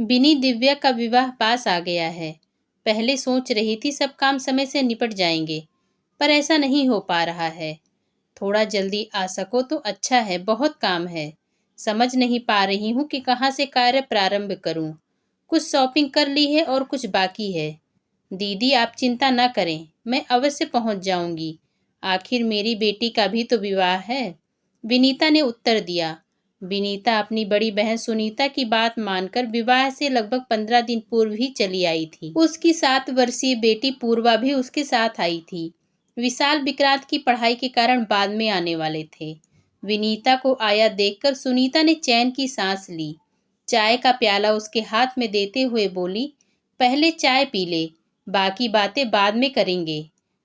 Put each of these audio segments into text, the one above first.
बिनी दिव्या का विवाह पास आ गया है। पहले सोच रही थी सब काम समय से निपट जाएंगे, पर ऐसा नहीं हो पा रहा है। थोड़ा जल्दी आ सको तो अच्छा है, बहुत काम है। समझ नहीं पा रही हूँ कि कहाँ से कार्य प्रारंभ करूँ। कुछ शॉपिंग कर ली है और कुछ बाकी है। दीदी आप चिंता न करें, मैं अवश्य पहुँच जाऊंगी। आखिर मेरी बेटी का भी तो विवाह है। विनीता ने उत्तर दिया। विनीता अपनी बड़ी बहन सुनीता की बात मानकर विवाह से लगभग 15 दिन पूर्व ही चली आई थी। उसकी 7 वर्षीय बेटी पूर्वा भी उसके साथ आई थी। विशाल विक्रांत की पढ़ाई के कारण बाद में आने वाले थे। विनीता को आया देखकर सुनीता ने चैन की सांस ली। चाय का प्याला उसके हाथ में देते हुए बोली, पहले चाय पी ले, बाकी बातें बाद में करेंगे।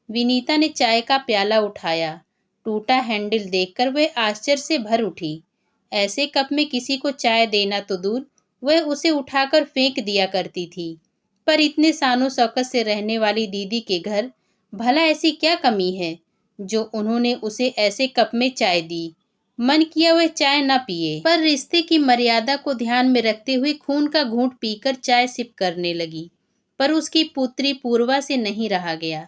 विनीता ने चाय का प्याला उठाया। टूटा हैंडल देखकर वह आश्चर्य से भर उठी। ऐसे कप में किसी को चाय देना तो दूर, वह उसे उठाकर फेंक दिया करती थी। पर इतने शानो शौकत से रहने वाली दीदी के घर भला ऐसी क्या कमी है जो उन्होंने उसे ऐसे कप में चाय दी। मन किया वह चाय न पिए, पर रिश्ते की मर्यादा को ध्यान में रखते हुए खून का घूंट पीकर चाय सिप करने लगी। पर उसकी पुत्री पूर्वा से नहीं रहा गया।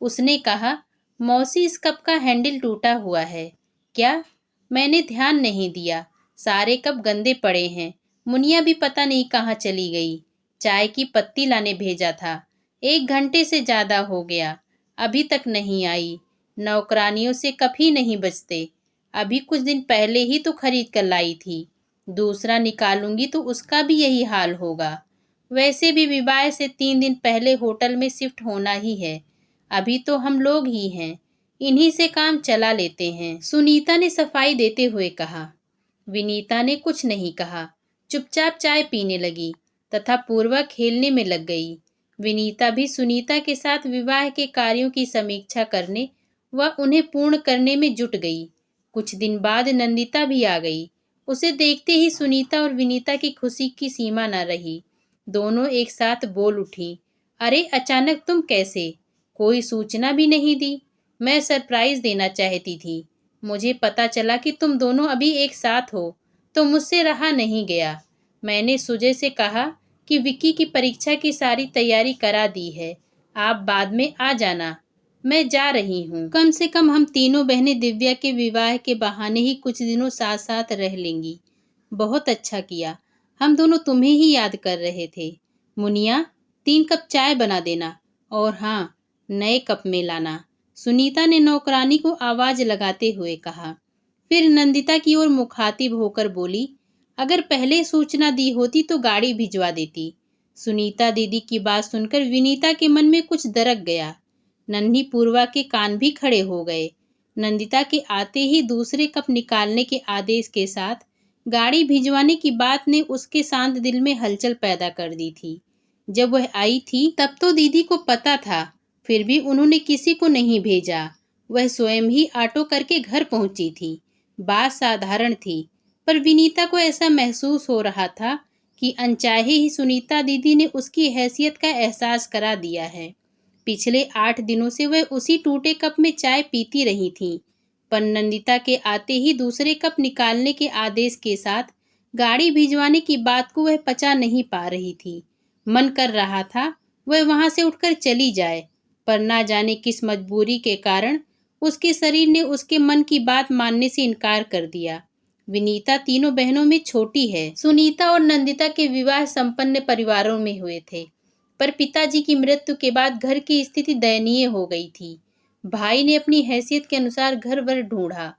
उसने कहा, मौसी इस कप का हैंडल टूटा हुआ है क्या? मैंने ध्यान नहीं दिया, सारे कप गंदे पड़े हैं। मुनिया भी पता नहीं कहाँ चली गई। चाय की पत्ती लाने भेजा था, 1 घंटे से ज्यादा हो गया, अभी तक नहीं आई। नौकरानियों से कप ही नहीं बचते। अभी कुछ दिन पहले ही तो खरीद कर लाई थी। दूसरा निकालूंगी तो उसका भी यही हाल होगा। वैसे भी विवाह से 3 दिन पहले होटल में शिफ्ट होना ही है। अभी तो हम लोग ही हैं, इन्हीं से काम चला लेते हैं, सुनीता ने सफाई देते हुए कहा। विनीता ने कुछ नहीं कहा, चुपचाप चाय पीने लगी तथा पूर्वा खेलने में लग गई। विनीता भी सुनीता के साथ विवाह के कार्यों की समीक्षा करने व उन्हें पूर्ण करने में जुट गई। कुछ दिन बाद नंदिता भी आ गई। उसे देखते ही सुनीता और विनीता की खुशी की सीमा न रही। दोनों एक साथ बोल उठी, अरे अचानक तुम कैसे? कोई सूचना भी नहीं दी। मैं सरप्राइज देना चाहती थी। मुझे पता चला कि तुम दोनों अभी एक साथ हो तो मुझसे रहा नहीं गया। मैंने सुजय से कहा कि विक्की की परीक्षा की सारी तैयारी करा दी है, आप बाद में आ जाना। मैं जा रही हूँ। कम से कम हम तीनों बहनें दिव्या के विवाह के बहाने ही कुछ दिनों साथ साथ रह लेंगी। बहुत अच्छा किया, हम दोनों तुम्हें ही याद कर रहे थे। मुनिया 3 कप चाय बना देना, और हाँ, नए कप में लाना, सुनीता ने नौकरानी को आवाज लगाते हुए कहा। फिर नंदिता की ओर मुखातिब होकर बोली, अगर पहले सूचना दी होती तो गाड़ी भिजवा देती। सुनीता दीदी की बात सुनकर विनीता के मन में कुछ दरक गया। नन्ही पूर्वा के कान भी खड़े हो गए। नंदिता के आते ही दूसरे कप निकालने के आदेश के साथ गाड़ी भिजवाने की बात ने उसके शांत दिल में हलचल पैदा कर दी थी। जब वह आई थी तब तो दीदी को पता था, फिर भी उन्होंने किसी को नहीं भेजा। वह स्वयं ही ऑटो करके घर पहुंची थी। बात साधारण थी, पर विनीता को ऐसा महसूस हो रहा था कि अनचाहे ही सुनीता दीदी ने उसकी हैसियत का एहसास करा दिया है। पिछले 8 दिनों से वह उसी टूटे कप में चाय पीती रही थी, पर नंदिता के आते ही दूसरे कप निकालने के आदेश के साथ गाड़ी भिजवाने की बात को वह पचा नहीं पा रही थी। मन कर रहा था वह वहां से उठकर चली जाए, पर ना जाने किस मजबूरी के कारण उसके शरीर ने उसके मन की बात मानने से इनकार कर दिया। विनीता तीनों बहनों में छोटी है। सुनीता और नंदिता के विवाह संपन्न परिवारों में हुए थे, पर पिताजी की मृत्यु के बाद घर की स्थिति दयनीय हो गई थी। भाई ने अपनी हैसियत के अनुसार घर वर ढूंढा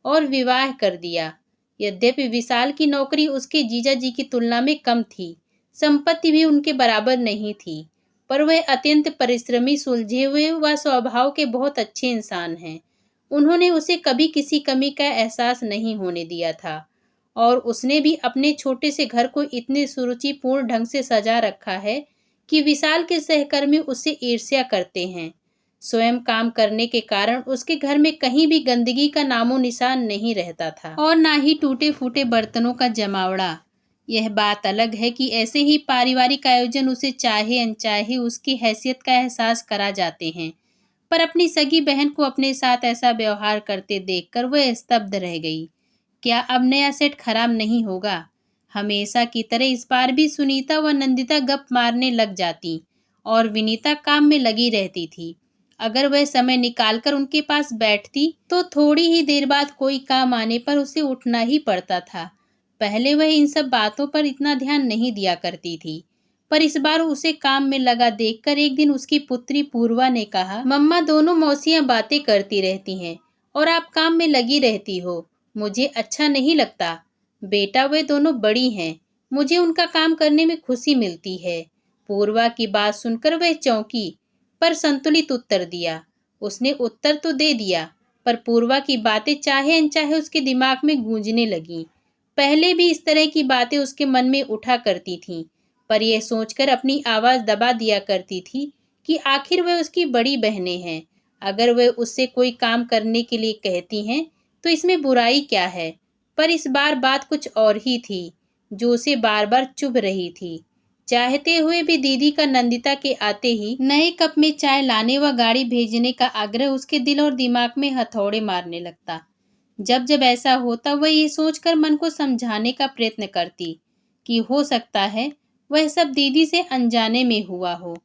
और विवाह कर दिया। यद्यपि विशाल की नौकरी उसके जीजा जी की तुलना में कम थी, संपत्ति भी उनके बराबर नहीं थी, पर वह अत्यंत परिश्रमी, सुलझे हुए व स्वभाव के बहुत अच्छे इंसान हैं। उन्होंने उसे कभी किसी कमी का एहसास नहीं होने दिया था, और उसने भी अपने छोटे से घर को इतने सुरुचिपूर्ण ढंग से सजा रखा है कि विशाल के सहकर्मी उससे ईर्ष्या करते हैं। स्वयं काम करने के कारण उसके घर में कहीं भी गंदगी का नामो निशान नहीं रहता था, और ना ही टूटे फूटे बर्तनों का जमावड़ा। यह बात अलग है कि ऐसे ही पारिवारिक आयोजन उसे चाहे अनचाहे उसकी हैसियत का एहसास करा जाते हैं, पर अपनी सगी बहन को अपने साथ ऐसा व्यवहार करते देखकर वह स्तब्ध रह गई। क्या अब नया सेट खराब नहीं होगा? हमेशा की तरह इस बार भी सुनीता व नंदिता गप मारने लग जाती और विनीता काम में लगी रहती थी। अगर वह समय निकालकर उनके पास बैठती तो थोड़ी ही देर बाद कोई काम आने पर उसे उठना ही पड़ता था। पहले वह इन सब बातों पर इतना ध्यान नहीं दिया करती थी, पर इस बार उसे काम में लगा देखकर एक दिन उसकी पुत्री पूर्वा ने कहा, मम्मा दोनों मौसियां बातें करती रहती हैं और आप काम में लगी रहती हो, मुझे अच्छा नहीं लगता। बेटा वे दोनों बड़ी हैं, मुझे उनका काम करने में खुशी मिलती है। पूर्वा की बात सुनकर वह चौंकी, पर संतुलित उत्तर दिया। उसने उत्तर तो दे दिया, पर पूर्वा की बातें चाहे अनचाहे उसके दिमाग में गूंजने लगीं। पहले भी इस तरह की बातें उसके मन में उठा करती थीं, पर यह सोचकर अपनी आवाज़ दबा दिया करती थी कि आखिर वह उसकी बड़ी बहनें हैं। अगर वह उससे कोई काम करने के लिए कहती हैं, तो इसमें बुराई क्या है? पर इस बार बात कुछ और ही थी, जो उसे बार बार चुभ रही थी। चाहते हुए भी दीदी का नंदिता के आते ही नए कप में चाय लाने व गाड़ी भेजने का आग्रह उसके दिल और दिमाग में हथौड़े मारने लगता। जब जब ऐसा होता वह ये सोचकर मन को समझाने का प्रयत्न करती कि हो सकता है वह सब दीदी से अनजाने में हुआ हो,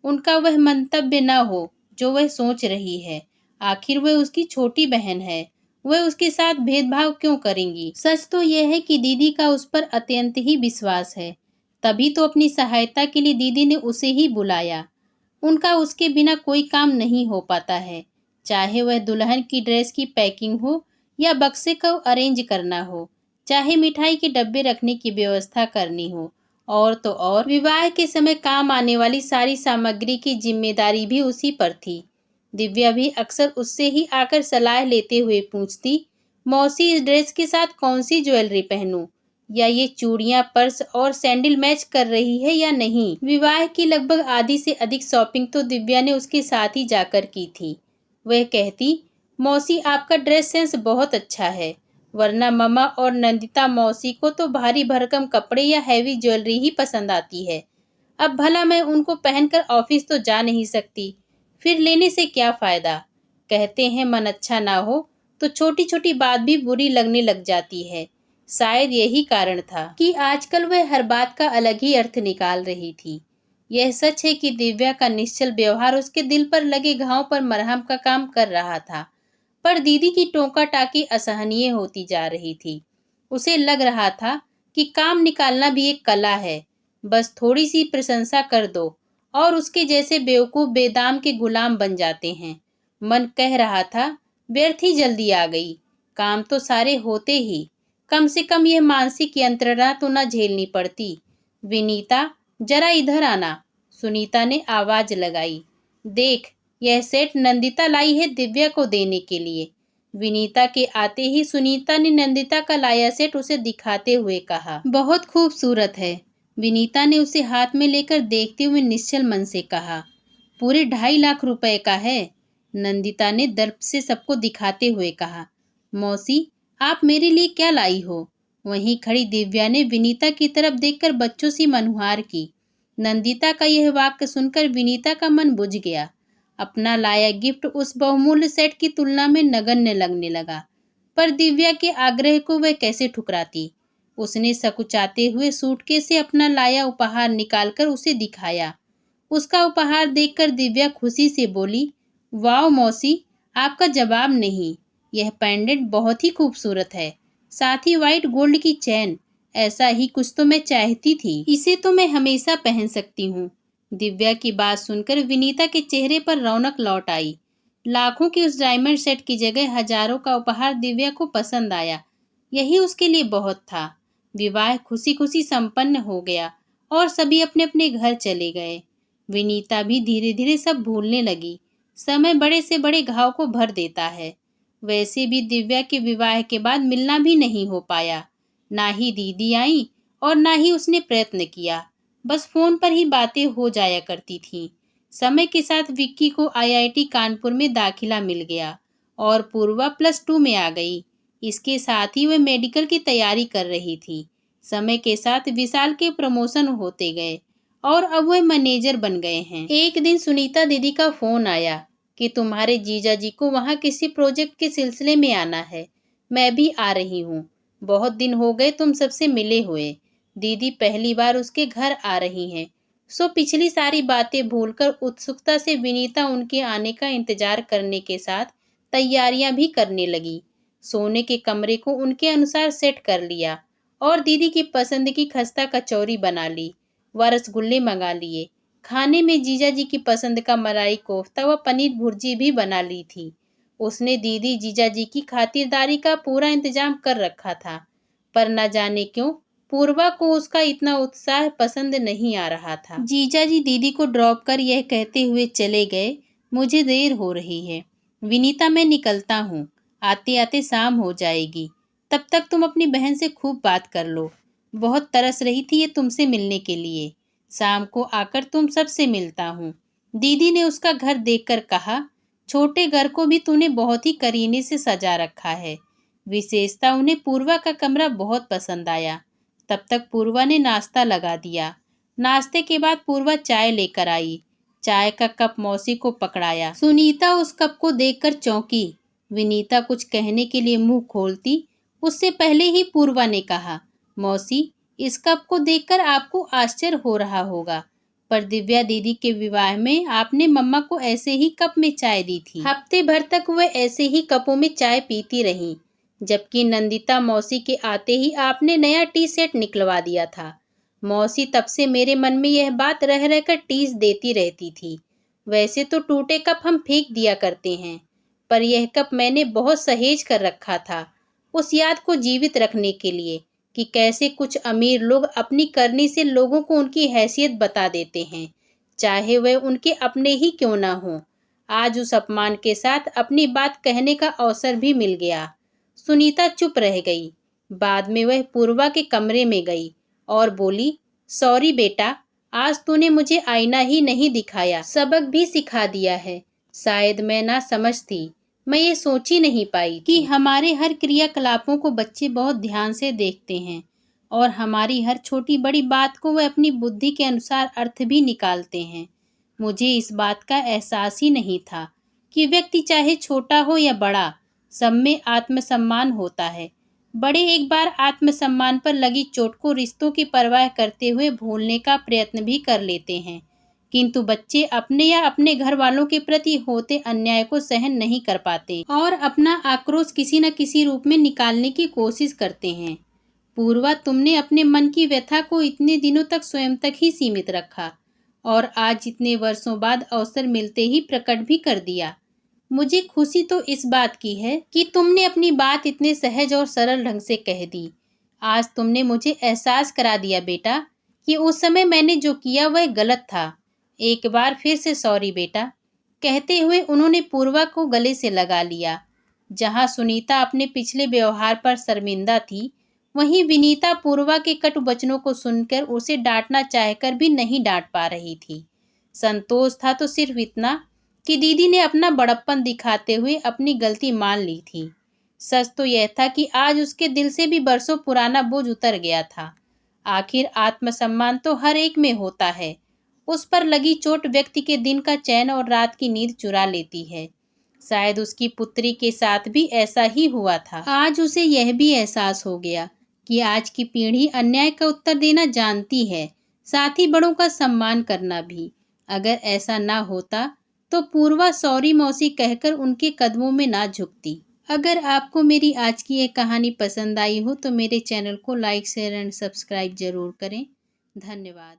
उनका वह मंतव्य न हो जो वह सोच रही है। आखिर वह उसकी छोटी बहन है, वह उसके साथ भेदभाव क्यों करेंगी? सच तो यह है कि दीदी का उस पर अत्यंत ही विश्वास है, तभी तो अपनी सहायता के लिए दीदी ने उसे ही बुलाया। उनका उसके बिना कोई काम नहीं हो पाता है, चाहे वह दुल्हन की ड्रेस की पैकिंग हो या बक्से को अरेंज करना हो, चाहे मिठाई के डब्बे रखने की व्यवस्था करनी हो, और तो और विवाह के समय काम आने वाली सारी सामग्री की जिम्मेदारी भी उसी पर थी। दिव्या भी अक्सर उससे ही आकर सलाह लेते हुए पूछती, मौसी इस ड्रेस के साथ कौन सी ज्वेलरी पहनूं, या ये चूड़ियां, पर्स और सैंडल मैच कर रही है या नहीं। विवाह की लगभग आधी से अधिक शॉपिंग तो दिव्या ने उसके साथ ही जाकर की थी। वह कहती, मौसी आपका ड्रेस सेंस बहुत अच्छा है, वरना मम्मा और नंदिता मौसी को तो भारी भरकम कपड़े या हैवी ज्वेलरी ही पसंद आती है। अब भला मैं उनको पहनकर ऑफिस तो जा नहीं सकती, फिर लेने से क्या फायदा? कहते हैं मन अच्छा ना हो तो छोटी छोटी बात भी बुरी लगने लग जाती है। शायद यही कारण था कि आजकल वह हर बात का अलग ही अर्थ निकाल रही थी। यह सच है कि दिव्या का निश्चल व्यवहार उसके दिल पर लगे घाव पर मरहम का काम कर रहा था, पर दीदी की टोका टाकी असहनीय होती जा रही थी। उसे लग रहा था कि काम निकालना भी एक कला है, बस थोड़ी सी प्रशंसा कर दो और उसके जैसे बेवकूफ बेदाम के गुलाम बन जाते हैं। मन कह रहा था, व्यर्थ ही जल्दी आ गई, काम तो सारे होते ही, कम से कम यह मानसिक यंत्रणा तो न झेलनी पड़ती। विनीता, जरा इधर आना, सुनीता ने आवाज लगाई। देख, यह सेट नंदिता लाई है दिव्या को देने के लिए। विनीता के आते ही सुनीता ने नंदिता का लाया सेट उसे दिखाते हुए कहा, बहुत खूबसूरत है। विनीता ने उसे हाथ में लेकर देखते हुए निश्चल मन से कहा, पूरे 2.5 लाख रुपए का है। नंदिता ने दर्प से सबको दिखाते हुए कहा, मौसी आप मेरे लिए क्या लाई हो? वहीं खड़ी दिव्या ने विनीता की तरफ देखकर बच्चों सी मनुहार की। नंदिता का यह वाक्य सुनकर विनीता का मन बुझ गया। अपना लाया गिफ्ट उस बहुमूल्य सेट की तुलना में नगण्य लगने लगा, पर दिव्या के आग्रह को वह कैसे ठुकराती। उसने सकुचाते हुए सूटकेस से अपना लाया उपहार निकालकर उसे दिखाया। उसका उपहार देखकर दिव्या खुशी से बोली, वाह मौसी, आपका जवाब नहीं, यह पेंडेंट बहुत ही खूबसूरत है, साथ ही व्हाइट गोल्ड की चैन, ऐसा ही कुछ तो मैं चाहती थी, इसे तो मैं हमेशा पहन सकती हूँ। दिव्या की बात सुनकर विनीता के चेहरे पर रौनक लौट आई। लाखों के उस डायमंड सेट की जगह हजारों का उपहार दिव्या को पसंद आया, यही उसके लिए बहुत था। विवाह खुशी खुशी संपन्न हो गया और सभी अपने अपने घर चले गए। विनीता भी धीरे धीरे सब भूलने लगी। समय बड़े से बड़े घाव को भर देता है। वैसे भी दिव्या के विवाह के बाद मिलना भी नहीं हो पाया। ना ही दीदी आई और ना ही उसने प्रयत्न किया, बस फोन पर ही बातें हो जाया करती थीं। समय के साथ विक्की को आईआईटी कानपुर में दाखिला मिल गया और पूर्वा +2 में आ गई। इसके साथ ही वह मेडिकल की तैयारी कर रही थी। समय के साथ विशाल के प्रमोशन होते गए और अब वह मैनेजर बन गए हैं। एक दिन सुनीता दीदी का फोन आया कि तुम्हारे जीजा जी को वहाँ किसी प्रोजेक्ट के सिलसिले में आना है, मैं भी आ रही हूँ। बहुत दिन हो गए तुम सबसे मिले हुए। दीदी पहली बार उसके घर आ रही हैं, सो पिछली सारी बातें भूलकर उत्सुकता से विनीता उनके आने का इंतजार करने के साथ तैयारियां भी करने लगी। सोने के कमरे को उनके अनुसार सेट कर लिया और दीदी की पसंद की खस्ता कचौरी बना ली व रसगुल्ले मंगा लिए। खाने में जीजा जी की पसंद का मलाई कोफ्ता व पनीर भुर्जी भी बना ली थी। उसने दीदी जीजा जी की खातिरदारी का पूरा इंतजाम कर रखा था, पर न जाने क्यों पूर्वा को उसका इतना उत्साह पसंद नहीं आ रहा था। जीजा जी दीदी को ड्रॉप कर यह कहते हुए चले गए, मुझे देर हो रही है विनीता, मैं निकलता हूँ, आते आते शाम हो जाएगी, तब तक तुम अपनी बहन से खूब बात कर लो। बहुत तरस रही थी ये तुमसे मिलने के लिए, शाम को आकर तुम सबसे मिलता हूँ। दीदी ने उसका घर देखकर कहा, छोटे घर को भी तूने बहुत ही करीने से सजा रखा है। विशेषता उन्हें पूर्वा का कमरा बहुत पसंद आया। तब तक पूर्वा ने नाश्ता लगा दिया। नाश्ते के बाद पूर्वा चाय लेकर आई। चाय का कप मौसी को पकड़ाया। सुनीता उस कप को देखकर चौंकी। विनीता कुछ कहने के लिए मुंह खोलती, उससे पहले ही पूर्वा ने कहा, मौसी, इस कप को देखकर आपको आश्चर्य हो रहा होगा, पर दिव्या दीदी के विवाह में आपने मम्मा को ऐसे ही कप में चाय दी थी। हफ्ते भर तक वह ऐसे ही कपों में चाय पीती रही, जबकि नंदिता मौसी के आते ही आपने नया टी सेट निकलवा दिया था। मौसी तब से मेरे मन में यह बात रह रहकर टीस देती रहती थी। वैसे तो टूटे कप हम फेंक दिया करते हैं, पर यह कप मैंने बहुत सहेज कर रखा था, उस याद को जीवित रखने के लिए कि कैसे कुछ अमीर लोग अपनी करनी से लोगों को उनकी हैसियत बता देते हैं, चाहे वह उनके अपने ही क्यों ना हो। आज उस अपमान के साथ अपनी बात कहने का अवसर भी मिल गया। सुनीता चुप रह गई। बाद में वह पूर्वा के कमरे में गई और बोली, सॉरी बेटा, आज तूने मुझे आईना ही नहीं दिखाया, सबक भी सिखा दिया है। शायद मैं ना समझ थी, मैं ये सोच ही नहीं पाई कि हमारे हर क्रियाकलापों को बच्चे बहुत ध्यान से देखते हैं और हमारी हर छोटी बड़ी बात को वह अपनी बुद्धि के अनुसार अर्थ भी निकालते हैं। मुझे इस बात का एहसास ही नहीं था कि व्यक्ति चाहे छोटा हो या बड़ा, सब में आत्मसम्मान होता है। बड़े एक बार आत्मसम्मान पर लगी चोट को रिश्तों की परवाह करते हुए भूलने का प्रयत्न भी कर लेते हैं, किंतु बच्चे अपने या अपने घर वालों के प्रति होते अन्याय को सहन नहीं कर पाते और अपना आक्रोश किसी न किसी रूप में निकालने की कोशिश करते हैं। पूर्वा, तुमने अपने मन की व्यथा को इतने दिनों तक स्वयं तक ही सीमित रखा और आज इतने वर्षों बाद अवसर मिलते ही प्रकट भी कर दिया। मुझे खुशी तो इस बात की है कि तुमने अपनी बात इतने सहज और सरल ढंग से कह दी। आज तुमने मुझे एहसास करा दिया बेटा कि उस समय मैंने जो किया वह गलत था। एक बार फिर से सॉरी बेटा। कहते हुए उन्होंने पूर्वा को गले से लगा लिया। जहां सुनीता अपने पिछले व्यवहार पर शर्मिंदा थी, वहीं विनीता पूर्वा के कटु वचनों को सुनकर उसे डांटना चाहकर भी नहीं डांट पा रही थी। संतोष था तो सिर्फ इतना कि दीदी ने अपना बड़प्पन दिखाते हुए अपनी गलती मान ली थी। सच तो यह था कि आज उसके दिल से भी बरसों पुराना बोझ उतर गया था। आखिर आत्मसम्मान तो हर एक में होता है। उस पर लगी चोट व्यक्ति के दिन का चैन और रात की नींद चुरा लेती है। शायद उसकी पुत्री के साथ भी ऐसा ही हुआ था। आज उसे यह भी एहसास हो गया कि आज की पीढ़ी अन्याय का उत्तर देना जानती है, साथ ही बड़ों का सम्मान करना भी। अगर ऐसा ना होता तो पूर्वा सॉरी मौसी कहकर उनके कदमों में ना झुकती। अगर आपको मेरी आज की ये कहानी पसंद आई हो तो मेरे चैनल को लाइक, शेयर एंड सब्सक्राइब जरूर करें। धन्यवाद।